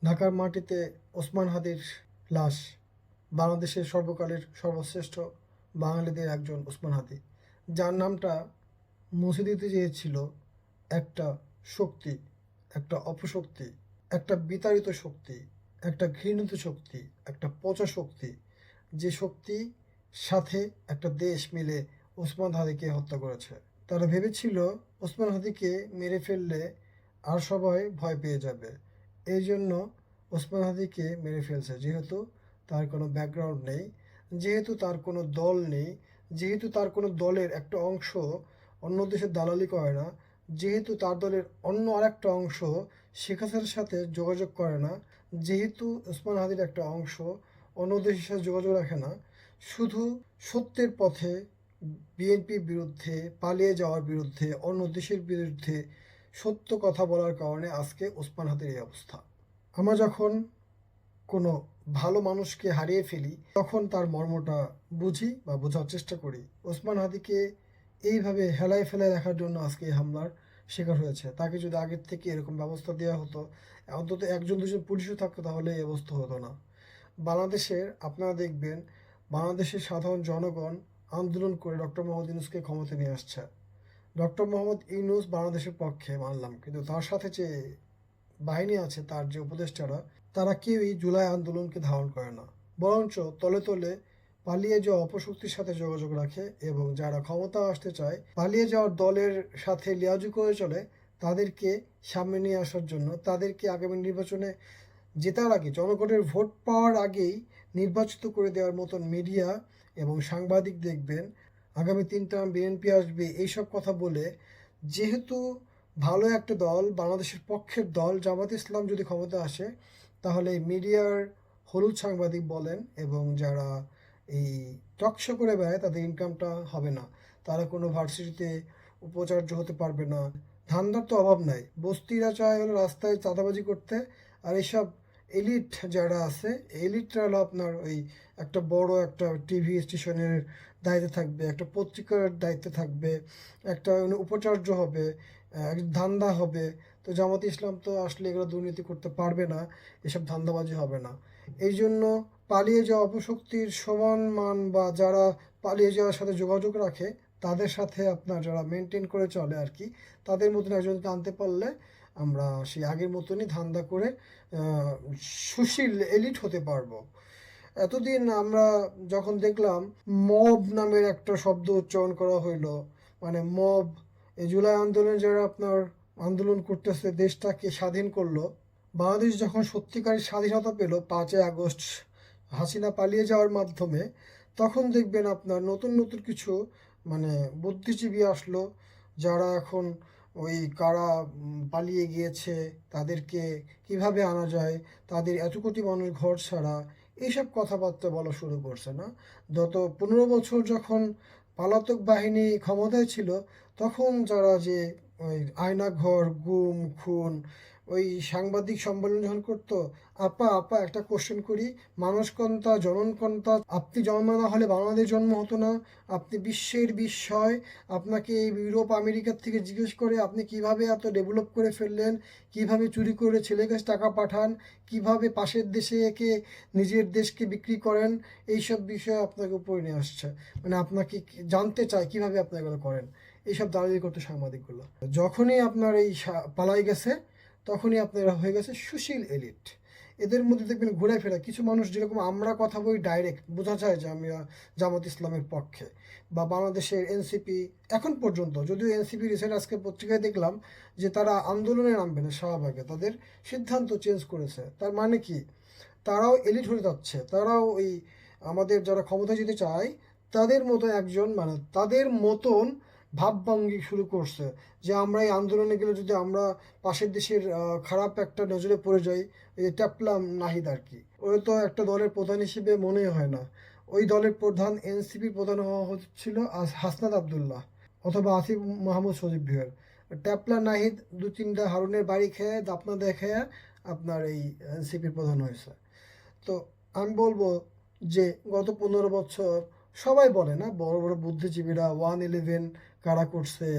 ঢাকার মাটিতে ওসমান হাদির লাশ, বাংলাদেশের সর্বকালের সর্বশ্রেষ্ঠ বাঙালিদের একজন ওসমান হাদি, যার নামটা মুছে দিতে চেয়েছিল একটা শক্তি, একটা অপশক্তি, একটা বিতাড়িত শক্তি, একটা ঘৃণিত শক্তি, একটা পচা শক্তি, যে শক্তি সাথে একটা দেশ মিলে ওসমান হাদিকে হত্যা করেছে। তারা ভেবেছিল ওসমান হাদিকে মেরে ফেললে আর সবাই ভয় পেয়ে যাবে, এই জন্য ওসমান হাদিকে মেরে ফেলছে। যেহেতু তার কোনো ব্যাকগ্রাউন্ড নেই, যেহেতু তার কোনো দল নেই, যেহেতু তার কোনো দলের একটা অংশ অন্য দেশের দালালি করে না, যেহেতু তার দলের অন্য আরেকটা অংশ শেখ হাসিনার সাথে যোগাযোগ করে না, যেহেতু ওসমান হাদির একটা অংশ অন্য দেশের সাথে যোগাযোগ রাখে না, শুধু সত্যের পথে বিএনপির বিরুদ্ধে, পালিয়ে যাওয়ার বিরুদ্ধে, অন্য দেশের বিরুদ্ধে সত্য কথা বলার কারণে আজকে ওসমান হাদির এই অবস্থা। আমরা যখন কোনো ভালো মানুষকে হারিয়ে ফেলি তখন তার মর্মটা বুঝি বা বোঝার চেষ্টা করি। ওসমান হাদিকে এইভাবে হেলায় ফেলায় রাখার জন্য আজকে এই হামলার শিকার হয়েছে। তাকে যদি আগের থেকে এরকম ব্যবস্থা দেওয়া হতো, অন্তত একজন দুজন পুলিশও থাকতো, তাহলে এই অবস্থা হতো না। বাংলাদেশের আপনারা দেখবেন, বাংলাদেশের সাধারণ জনগণ আন্দোলন করে ডক্টর মোহাম্মদ ইউনূসকে ক্ষমতা নিয়ে আসছে। ডক্টর মোহাম্মদ ইউনূস বাংলাদেশের পক্ষে মানলাম, কিন্তু তার সাথে যে বাহিনী আছে, তার যে উপদেষ্টারা, তারা কেউই জুলাই আন্দোলনকে ধারণ করে না, বরঞ্চ তলে তলে পালিয়ে যাওয়া অপশক্তির সাথে যোগাযোগ রাখে এবং যারা ক্ষমতা আসতে চায় পালিয়ে যাওয়ার দলের সাথে লিয়াজু করে চলে, তাদেরকে সামনে নিয়ে আসার জন্য, তাদেরকে আগামী নির্বাচনে জেতার আগে, জনগণের ভোট পাওয়ার আগেই নির্বাচিত করে দেওয়ার মতন মিডিয়া এবং সাংবাদিক দেখবেন আগামী 3 টার্ম বিএনপি আসবে এইসব কথা বলে। যেহেতু ভালো একটা দল, বাংলাদেশের পক্ষের দল জামাত ইসলাম যদি ক্ষমতা আসে, তাহলে মিডিয়ার হলুদ সাংবাদিক বলেন এবং যারা এই টকশো করে বেড়ায়, তাদের ইনকামটা হবে না, তারা কোনো ভার্সিটিতে উপাচার্য হতে পারবে না। ধান্দার তো অভাব নাই, বস্তিরা চায় হলো রাস্তায় চাঁদাবাজি করতে, আর এইসব এলিট যারা আছে, এলিটরা হলো আপনার ওই একটা বড় একটা টিভি স্টেশনের দায়িত্বে থাকবে, একটা পত্রিকার দায়িত্বে থাকবে, একটা উপাচার্য হবে, ধান্দা হবে। তো জামাত ইসলাম তো আসলে এগুলো দুর্নীতি করতে পারবে না, এসব ধান্দাবাজি হবে না। এই জন্য পালিয়ে যাওয়া অপশক্তির সমান মান, বা যারা পালিয়ে যাওয়ার সাথে যোগাযোগ রাখে, তাদের সাথে আপনার যারা মেনটেন করে চলে আর কি, তাদের মতন একজনকে আনতে পারলে আমরা সেই আগের মতনই ধান্দা করে সুশীল এলিট হতে পারবো। এতদিন আমরা যখন দেখলাম মব নামের একটা শব্দ উচ্চারণ করা হইলো, মানে মব, এই জুলাই আন্দোলনে যারা আপনার আন্দোলন করতেছে, দেশটাকে স্বাধীন করলো, বাংলাদেশ যখন সত্যিকারের স্বাধীনতা পেল 5ই আগস্ট হাসিনা পালিয়ে যাওয়ার মাধ্যমে, তখন দেখবেন আপনার নতুন নতুন কিছু মানে বুদ্ধিজীবী আসলো, যারা এখন ওই কারা পালিয়ে গিয়েছে তাদেরকে কিভাবে আনা যায়, তাদের এত কোটি মানুষ ঘর ছাড়া, এইসব কথাবার্তা বলা শুরু করছে না। গত 15 বছর যখন পলাতক বাহিনী ক্ষমতায় ছিল, তখন যারা যে ওই আয়নাঘর, গুম, খুন, ওই সাংবাদিক সম্মেলন যখন করতো, আপা আপা একটা কোশ্চেন করি, মানুষ কন্তা জনন কন্তা, আপনি জন্ম না হলে বাংলাদেশ জন্ম হতো না, আপনি বিশ্বের বিস্ময়, আপনাকে এই ইউরোপ আমেরিকার থেকে জিজ্ঞেস করে আপনি কিভাবে এত ডেভেলপ করে ফেললেন, কিভাবে চুরি করে ছেলের কাছে টাকা পাঠান, কিভাবে পাশের দেশে একে নিজের দেশকে বিক্রি করেন, এইসব বিষয়ে আপনাকে উপরে নিয়ে আসছে। মানে আপনাকে জানতে চায় কিভাবে আপনি এগুলো করেন, এইসব দালালি করতে সাংবাদিকগুলো। যখনই আপনার এই পালাই গেছে, তখনই আপনারা হয়ে গেছে সুশীল এলিট। এদের মধ্যে দেখবেন ঘুরে ফেরা কিছু মানুষ, যেরকম আমরা কথা বলি ডাইরেক্ট বোঝা যায় যে আমরা জামাত ইসলামের পক্ষে, বা বাংলাদেশের এনসিপি এখন পর্যন্ত, যদিও এনসিপি রিসেন্ট আজকে পত্রিকায় দেখলাম যে তারা আন্দোলনে নামবে না, শাহবাগে তাদের সিদ্ধান্ত চেঞ্জ করেছে। তার মানে কি, তারাও এলিট হতে যাচ্ছে, তারাও ওই আমাদের যারা ক্ষমতা যেতে চায় তাদের মতো একজন, মানে তাদের মতন ভাবভঙ্গি শুরু করছে, যে আমরা এই আন্দোলনে গেলে যদি আমরা পাশের দেশের খারাপ একটা নজরে পড়ে যাই। এই ট্যাপলাম নাহিদ আর কি, ওই তো একটা দলের প্রধান হিসেবে মনে হয় না। ওই দলের প্রধান, এনসিপির প্রধান হওয়া হচ্ছিল হাসনাত আবদুল্লাহ অথবা আসিফ মাহমুদ সজীব ভুইয়ার। ট্যাপলা নাহিদ 2-3টা হারুনের বাড়ি খেয়ে দাপনা দেখায় আপনার এই এনসিপির প্রধান হয়েছে। তো আমি বলবো যে গত 15 বছর সবাই বলে না, বড় বড় বুদ্ধিজীবীরা 1/11 কারা করছে,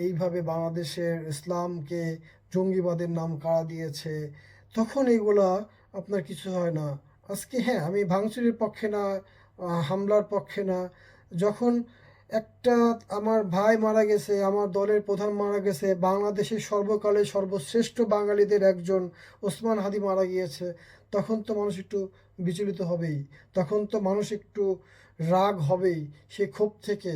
এইভাবে বাংলাদেশের ইসলামকে জঙ্গিবাদের নাম কারা দিয়েছে, তখন এইগুলা আপনার কিছু হয় না। আজকে হ্যাঁ, আমি ভাঙচুরের পক্ষে না, হামলার পক্ষে না। যখন একটা আমার ভাই মারা গেছে, আমার দলের প্রধান মারা গেছে, বাংলাদেশের সর্বকালের সর্বশ্রেষ্ঠ বাঙালিদের একজন ওসমান হাদি মারা গিয়েছে, তখন তো মানুষ একটু বিচলিত হবেই। তখন তো মানুষ একটু রাগ হবেই সে ক্ষোভ থেকে।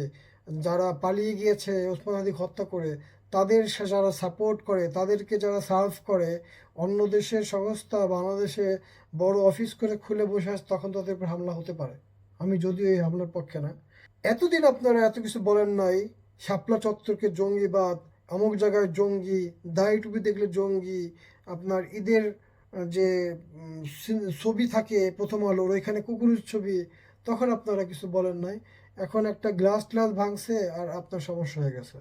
যারা পালিয়ে গিয়েছে ওসমান হাদি হত্যা করে, তাদের যারা সাপোর্ট করে, তাদেরকে যারা সার্ভ করে, অন্য দেশের সংস্থা বাংলাদেশে বড় অফিস করে খুলে বসে আছে, তখন তাদের উপর হামলা হতে পারে। আমি যদিও এই হামলার পক্ষে না। এতদিন আপনারা এত কিছু বলেন নাই, শাপলা চত্বরকে জঙ্গিবাদ, অমুক জায়গায় জঙ্গি, দাড়ি টুপি দেখলে জঙ্গি, আপনার ঈদের যে ছবি থাকে প্রথম আলোর ওইখানে কুকুরের ছবি, তখন আপনারা কিছু বলেন নাই। এখন একটা গ্লাস ট্লাস ভাঙছে আর আপনার সমস্যা হয়ে গেছে।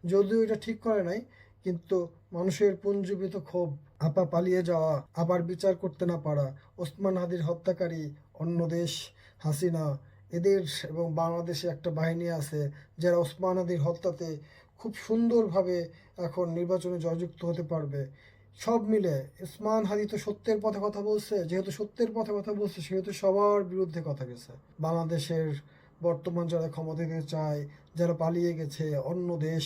যদিও এটা ঠিক করে নাই, কিন্তু মানুষের পুঞ্জীভূত ক্ষোভ, আপা পালিয়ে যাওয়া, আবার বিচার করতে না পারা, ওসমান হাদির হত্যাকারী অন্য দেশ, হাসিনা, এদের এবং বাংলাদেশে একটা বাহিনী আছে যারা ওসমান হাদির হত্যাতে খুব সুন্দরভাবে এখন নির্বাচনে জয়যুক্ত হতে পারবে। সব মিলে ওসমান হাদি তো সত্যের পথে কথা বলছে, যেহেতু সত্যের পথে কথা বলছে সেহেতু সবার বিরুদ্ধে কথা গেছে। বাংলাদেশের বর্তমান যারা ক্ষমতা দিতে চায়, যারা পালিয়ে গেছে অন্য দেশ,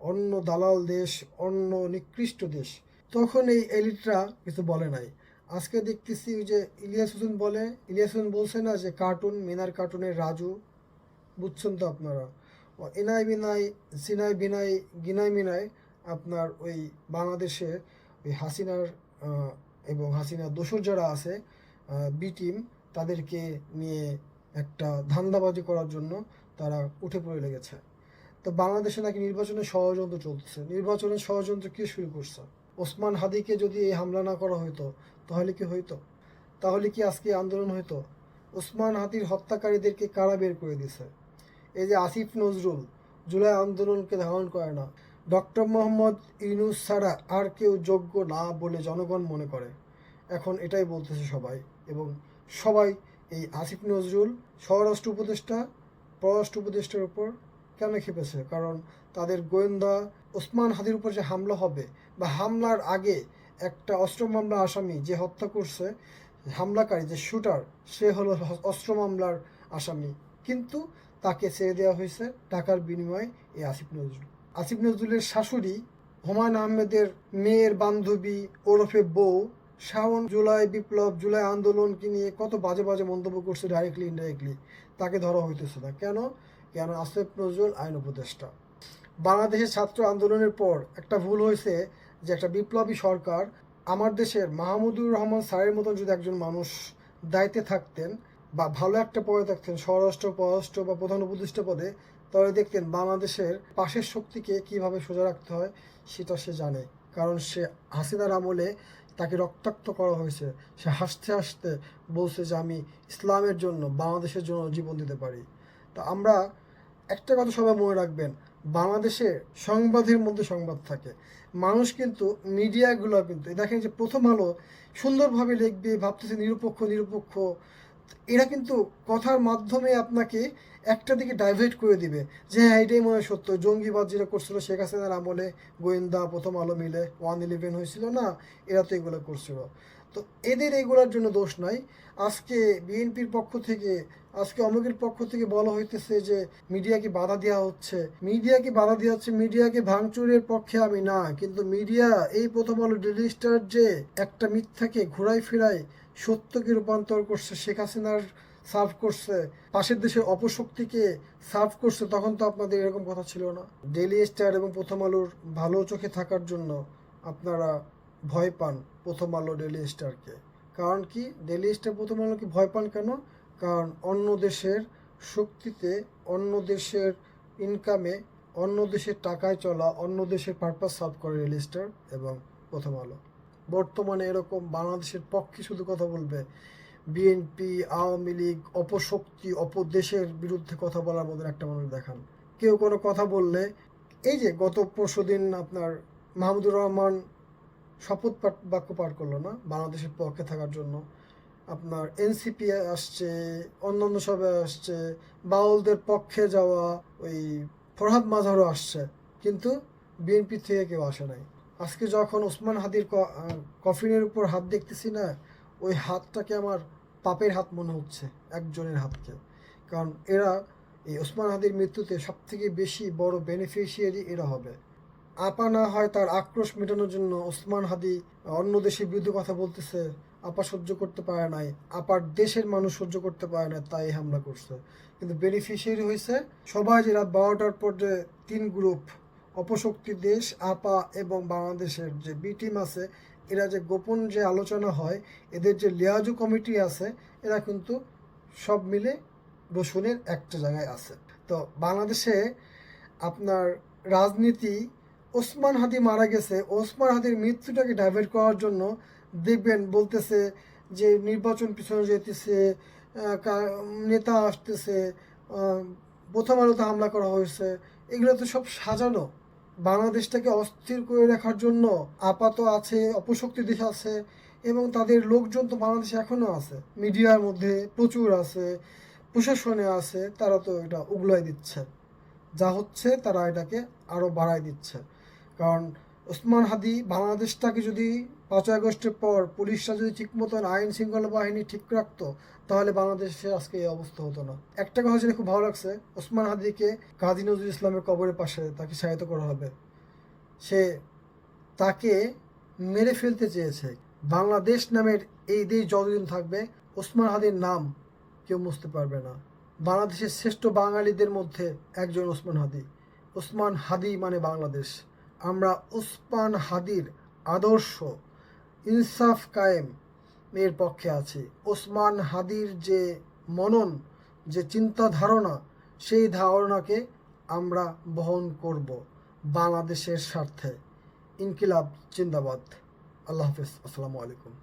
অন্য দালাল দেশ, অন্য নিকৃষ্ট দেশ, তখন এই এলিটরা কিছু বলে নাই। আজকে দেখতেছি ওই যে ইলিয়াস হোসেন বলছে না যে কার্টুন, মিনার কার্টুনের রাজু, বুঝছেন তো আপনারা? ও এনাই বিনাই, সিনাই বিনাই, গিনাই মিনাই, আপনার ওই বাংলাদেশে ওই হাসিনার এবং হাসিনার দোসর যারা আছে, বি টিম, তাদেরকে নিয়ে একটা ধান্দাবাজি করার জন্য তারা উঠে পড়ে লেগেছে। তো বাংলাদেশে নাকি নির্বাচনের ষড়যন্ত্র চলছে। নির্বাচনের ষড়যন্ত্র কে শুরু করছে? ওসমান হাদিকে যদি এই হামলা না করা হইতো তাহলে কি হইতো? তাহলে কি আজকে আন্দোলন হইতো? ওসমান হাদির হত্যাকারীদেরকে কারা বের করে দিছে? এই যে আসিফ নজরুল জুলাই আন্দোলনকে ধারণ করে না, ডক্টর মোহাম্মদ ইউনূস ছাড়া আর কেউ যোগ্য না বলে জনগণ মনে করে। এখন এটাই বলতেছে সবাই, এবং সবাই এই আসিফ নজরুল স্বরাষ্ট্র উপদেষ্টা, পররাষ্ট্র উপদেষ্টার উপর কেন খেপেছে? কারণ তাদের গোয়েন্দা ওসমান হাদির উপর যে হামলা হবে বা হামলার আগে একটা অস্ত্র মামলা আসামি যে হত্যা করছে, হামলাকারী যে শুটার, সে হলো অস্ত্র মামলার আসামি, কিন্তু তাকে ছেড়ে দেওয়া হয়েছে টাকার বিনিময়ে। এই আসিফ নজরুলের শাশুড়ি হুমায়ুন আহমেদের মেয়ের বান্ধবী ওরফে বউ শাওন জুলাই বিপ্লব, জুলাই আন্দোলনকে নিয়ে কত বাজে বাজে মন্তব্য করছে ডাইরেক্টলি ইনডাইরেক্টলি, তাকে ধরা হইতেছে না কেন? কেন আসিফ নজরুল আইন উপদেষ্টা। বাংলাদেশের ছাত্র আন্দোলনের পর একটা ভুল হয়েছে যে একটা বিপ্লবী সরকার, আমার দেশের মাহমুদুর রহমান স্যারের মতন যদি একজন মানুষ দায়িত্বে থাকতেন বা ভালো একটা পদে থাকতেন, স্বরাষ্ট্র, পররাষ্ট্র বা প্রধান উপদেষ্টা পদে, তাহলে দেখতেন বাংলাদেশের পাশের শক্তিকে কিভাবে সোজা রাখতে হয় সেটা সে জানে। কারণ সে হাসিনার আমলে তাকে রক্তাক্ত করা হয়েছে, সে হাসতে হাসতে বলছে যে আমি ইসলামের জন্য, বাংলাদেশের জন্য জীবন দিতে পারি। তা আমরা একটা কথা সবাই মনে রাখবেন, বাংলাদেশে সংবাদের মধ্যে সংবাদ থাকে। মানুষ কিন্তু মিডিয়াগুলো কিন্তু দেখেন যে প্রথম আলো সুন্দরভাবে লিখবে, ভাবতেছে নিরপেক্ষ নিরপেক্ষ, এরা কিন্তু কথার মাধ্যমে আপনাকে একটা দিকে ডাইভার্ট করে দিবে যে হ্যাঁ এটাই মনে হয় সত্য। জঙ্গিবাদ যেটা করছিল শেখ হাসিনার আমলে, গোয়েন্দা প্রথম আলো মিলে 111 হয়েছিল না, এরা তো এগুলো করছিল। তো এদের এগুলোর জন্য দোষ নাই। আজকে বিএনপির পক্ষ থেকে, আজকে অমুকের পক্ষ থেকে বলা হইতেছে যে মিডিয়াকে বাধা দেওয়া হচ্ছে, মিডিয়াকে ভাঙচুরের পক্ষে আমি না, কিন্তু মিডিয়া এই প্রথম আলো, ডেইলি স্টার যে একটা মিথ্যাকে ঘুরাই ফিরাই সত্যকে রূপান্তর করছে, শেখ হাসিনার সার্ভ করছে, পাশের দেশের অপশক্তিকে সার্ভ করছে, তখন তো আপনাদের এরকম কথা ছিল না। ডেইলি স্টার এবং প্রথম আলোর ভালো চোখে থাকার জন্য আপনারা ভয় পান প্রথম আলো ডেইলি স্টারকে। কারণ কি ডেইলি স্টার প্রথম আলোকে ভয় পান কেন? কারণ অন্য দেশের শক্তিতে, অন্য দেশের ইনকামে, অন্য দেশের টাকায় চলা, অন্য দেশের পারপাস সার্ভ করে ডেইলি স্টার এবং প্রথম আলো। বর্তমানে এরকম বাংলাদেশের পক্ষে শুধু কথা বলবে, বিএনপি, আওয়ামী লীগ, অপশক্তি, অপদেশের বিরুদ্ধে কথা বলার মতন একটা মানুষ দেখান। কেউ কোনো কথা বললে, এই যে গত পরশুদিন আপনার মাহমুদুর রহমান শপথ বাক্য পাঠ করলো না বাংলাদেশের পক্ষে থাকার জন্য, আপনার এনসিপি আসছে, অন্যান্য সবাই আসছে, বাউলদের পক্ষে যাওয়া ওই ফরহাদ মাঝারও আসছে, কিন্তু বিএনপি থেকে কেউ আসে নাই। আজকে যখন ওসমান হাদির কফিনের উপর হাত দেখতেছি না, ওই হাতটাকে আমার পাপের হাত মনে হচ্ছে, একজনের হাতকে। কারণ এরা এই ওসমান হাদির মৃত্যুতে সবথেকে বেশি বড় বেনিফিশিয়ারি এরা হবে। আপা না হয় তার আক্রোশ মেটানোর জন্য ওসমান হাদি অন্য দেশের বিরুদ্ধে কথা বলতেছে, আপা সহ্য করতে পারে নাই, আপার দেশের মানুষ সহ্য করতে পারে না, তাই হামলা করছে। কিন্তু বেনিফিশিয়ারি হয়েছে সবাই, যে রাত 12টার পর যে 3 গ্রুপ, অপশক্তি দেশ, আপা এবং বাংলাদেশের যে বি টিম আছে, এরা যে গোপন যে আলোচনা হয়, এদের যে লিয়াজু কমিটি আছে, এরা কিন্তু সব মিলে রসুনের একটা জায়গায় আছে। তো বাংলাদেশে আপনার রাজনীতি, ওসমান হাদি মারা গেছে, ওসমান হাদির মৃত্যুটাকে ডাইভার্ট করার জন্য দেখবেন বলতেছে যে নির্বাচন পিছনে যেতেছে, নেতা আসতেছে, প্রথম আলোতে হামলা করা হয়েছে। এগুলো তো সব সাজানো। বাংলাদেশটাকে অস্থির করে রাখার জন্য আপাত আছে, অপশক্তি দেশ আছে, এবং তাদের লোকজন তো বাংলাদেশে এখনও আছে, মিডিয়ার মধ্যে প্রচুর আছে, প্রশাসনে আছে। তারা তো এটা উগলাই দিচ্ছে, যা হচ্ছে তারা এটাকে আরও বাড়ায় দিচ্ছে। কারণ ওসমান হাদি বাংলাদেশটাকে যদি 5ই আগস্টের পর পুলিশরা যদি ঠিক মতন আইন শৃঙ্খলা বাহিনী ঠিক রাখতো, তাহলে বাংলাদেশে আজকে এই অবস্থা হতো না। একটা কথা যেটা খুব ভালো লাগছে, ওসমান হাদিকে কাজী নজরুল ইসলামের কবরের পাশে তাকে শায়িত করা হবে। সে তাকে মেরে ফেলতে চেয়েছে। বাংলাদেশ নামের এই দেশ যতদিন থাকবে, ওসমান হাদির নাম কেউ মুছতে পারবে না। বাংলাদেশের শ্রেষ্ঠ বাঙালিদের মধ্যে একজন ওসমান হাদি। ওসমান হাদি মানে বাংলাদেশ। আমরা ওসমান হাদির আদর্শ ইনসাফ কায়েম এর পক্ষে আছি। ওসমান হাদির যে মনন, যে চিন্তা ধারণা, সেই ধারণাকে আমরা বহন করব বাংলাদেশের স্বার্থে। ইনকিলাব জিন্দাবাদ। আল্লাহ হাফিজ। আসসালামু আলাইকুম।